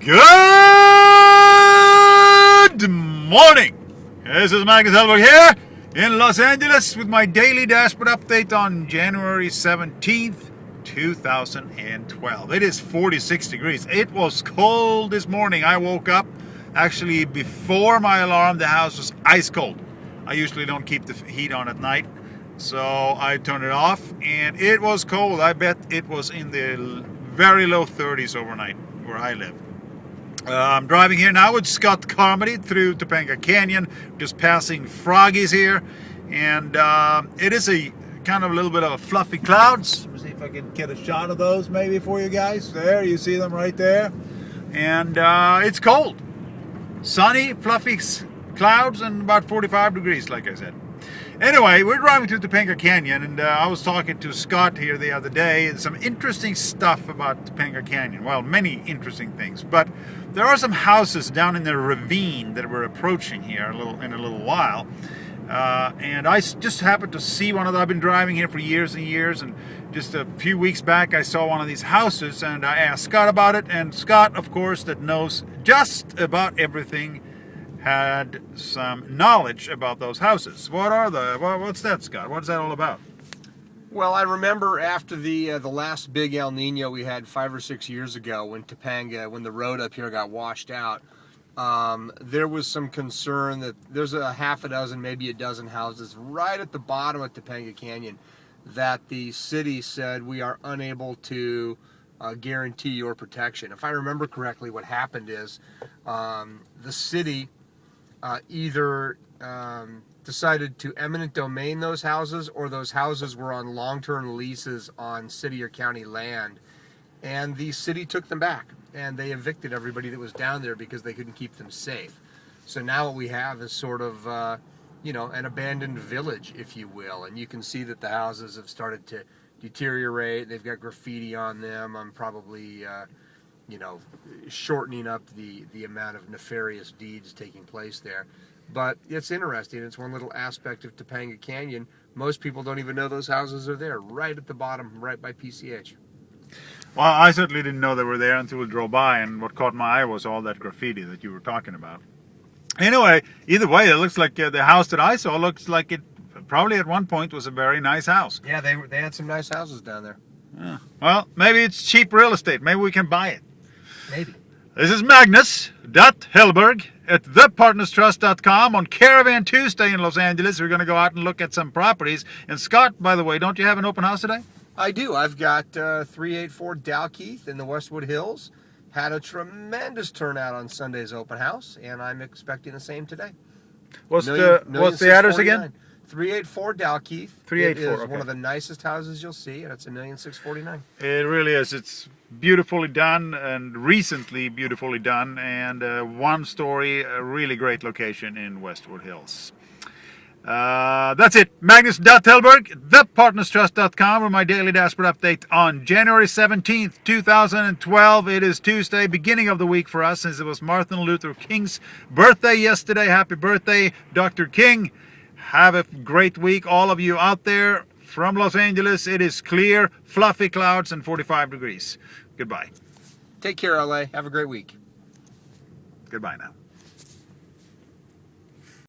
Good morning. This is Magnus Hellberg here in Los Angeles with my daily dashboard update on January 17th, 2012. It is 46 degrees. It was cold this morning. I woke up actually before my alarm. The house was ice cold. I usually don't keep the heat on at night, so I turned it off and it was cold. I bet it was in the very low 30s overnight where I live. I'm driving here now with Scott Carmody through Topanga Canyon, just passing froggies here, and it is a kind of a little bit of a fluffy clouds. Let me see if I can get a shot of those maybe for you guys. There, you see them right there, and it's cold, sunny, fluffy clouds, and about 45 degrees, like I said. Anyway, we're driving through Topanga Canyon, and I was talking to Scott here the other day, and some interesting stuff about Topanga Canyon. Well, many interesting things, but there are some houses down in the ravine that we're approaching here in a little while, and I just happened to see one of them. I've been driving here for years and years, and just a few weeks back I saw one of these houses, and I asked Scott about it, and Scott, of course, that knows just about everything, had some knowledge about those houses. What's that, Scott? What's that all about? Well, I remember after the last big El Nino we had 5 or 6 years ago, when the road up here got washed out, there was some concern that there's a half a dozen, maybe a dozen houses right at the bottom of Topanga Canyon that the city said we are unable to guarantee your protection. If I remember correctly, what happened is the city either decided to eminent domain those houses, or those houses were on long-term leases on city or county land, and the city took them back and they evicted everybody that was down there because they couldn't keep them safe. So now what we have is sort of an abandoned village, if you will, and you can see that the houses have started to deteriorate. They've got graffiti on them. I'm probably shortening up the amount of nefarious deeds taking place there. But it's interesting. It's one little aspect of Topanga Canyon. Most people don't even know those houses are there, right at the bottom, right by PCH. Well, I certainly didn't know they were there until we drove by, and what caught my eye was all that graffiti that you were talking about. Anyway, either way, it looks like the house that I saw looks like it probably at one point was a very nice house. Yeah, they had some nice houses down there. Yeah. Well, maybe it's cheap real estate. Maybe we can buy it. Maybe. This is Magnus Hellberg at thepartnerstrust.com on Caravan Tuesday in Los Angeles. We're going to go out and look at some properties. And Scott, by the way, don't you have an open house today? I do. I've got 384 Dalkeith in the Westwood Hills. Had a tremendous turnout on Sunday's open house, and I'm expecting the same today. What's the address again? 384 Dalkeith. 384. It is okay. one of the nicest houses you'll see, and it's $1,649,000. It really is. It's beautifully done, and recently beautifully done, and one story, a really great location in Westwood Hills. That's it. Magnus Hellberg, thepartnerstrust.com, with my daily dashboard update on January 17th, 2012. It is Tuesday, beginning of the week for us, since it was Martin Luther King's birthday yesterday. Happy birthday, Dr. King. Have a great week, all of you out there. From Los Angeles, it is clear, fluffy clouds, and 45 degrees. Goodbye. Take care, LA. Have a great week. Goodbye now.